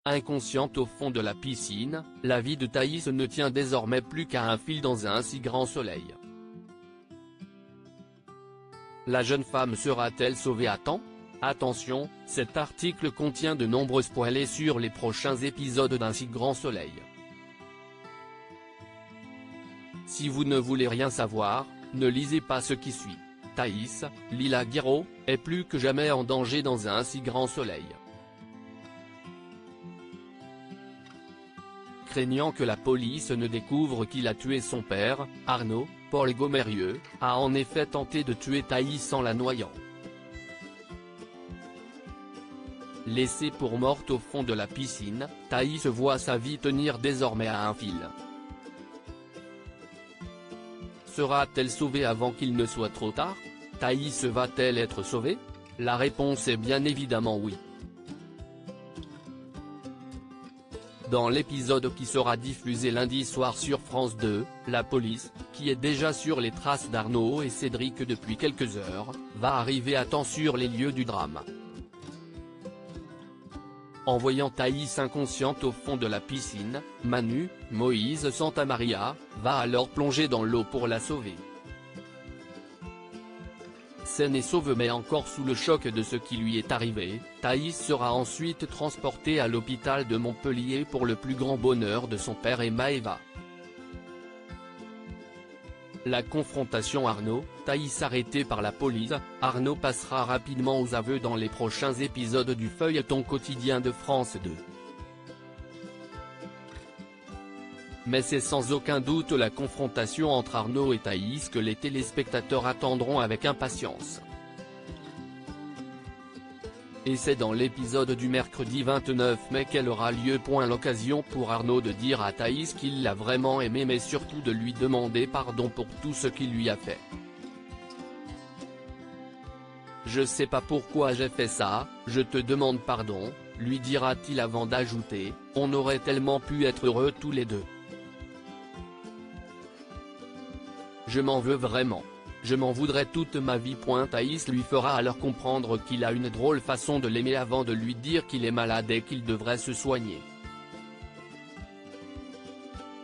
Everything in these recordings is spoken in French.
Inconsciente au fond de la piscine, la vie de Thaïs ne tient désormais plus qu'à un fil dans un si grand soleil. La jeune femme sera-t-elle sauvée à temps? Attention, cet article contient de nombreux spoilers sur les prochains épisodes d'Un si grand soleil. Si vous ne voulez rien savoir, ne lisez pas ce qui suit. Thaïs, Lila Guiraud, est plus que jamais en danger dans un si grand soleil. Craignant que la police ne découvre qu'il a tué son père, Arnaud, Paul Gomerieux, a en effet tenté de tuer Thaïs en la noyant. Laissée pour morte au fond de la piscine, Thaïs voit sa vie tenir désormais à un fil. Sera-t-elle sauvée avant qu'il ne soit trop tard? Thaïs va-t-elle être sauvée? La réponse est bien évidemment oui. Dans l'épisode qui sera diffusé lundi soir sur France 2, la police, qui est déjà sur les traces d'Arnaud et Cédric depuis quelques heures, va arriver à temps sur les lieux du drame. En voyant Thaïs inconsciente au fond de la piscine, Manu, Moïse Santamaria, va alors plonger dans l'eau pour la sauver. Saine et sauve mais encore sous le choc de ce qui lui est arrivé, Thaïs sera ensuite transportée à l'hôpital de Montpellier pour le plus grand bonheur de son père et Maëva. La confrontation Arnaud-Thaïs arrêtée par la police, Arnaud passera rapidement aux aveux dans les prochains épisodes du feuilleton quotidien de France 2. Mais c'est sans aucun doute la confrontation entre Arnaud et Thaïs que les téléspectateurs attendront avec impatience. Et c'est dans l'épisode du mercredi 29 mai qu'elle aura lieu. L'occasion pour Arnaud de dire à Thaïs qu'il l'a vraiment aimée mais surtout de lui demander pardon pour tout ce qu'il lui a fait. Je sais pas pourquoi j'ai fait ça, je te demande pardon, lui dira-t-il avant d'ajouter, on aurait tellement pu être heureux tous les deux. Je m'en veux vraiment. Je m'en voudrais toute ma vie. Thaïs lui fera alors comprendre qu'il a une drôle façon de l'aimer avant de lui dire qu'il est malade et qu'il devrait se soigner.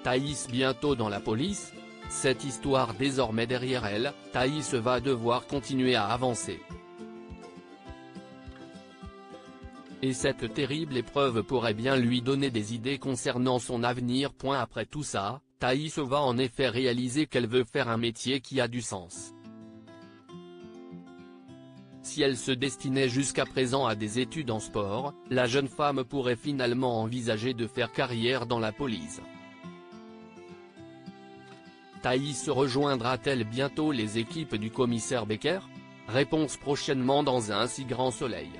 Thaïs bientôt dans la police? Cette histoire désormais derrière elle, Thaïs va devoir continuer à avancer. Et cette terrible épreuve pourrait bien lui donner des idées concernant son avenir. Après tout ça, Thaïs va en effet réaliser qu'elle veut faire un métier qui a du sens. Si elle se destinait jusqu'à présent à des études en sport, la jeune femme pourrait finalement envisager de faire carrière dans la police. Thaïs rejoindra-t-elle bientôt les équipes du commissaire Becker? Réponse prochainement dans Un si grand soleil.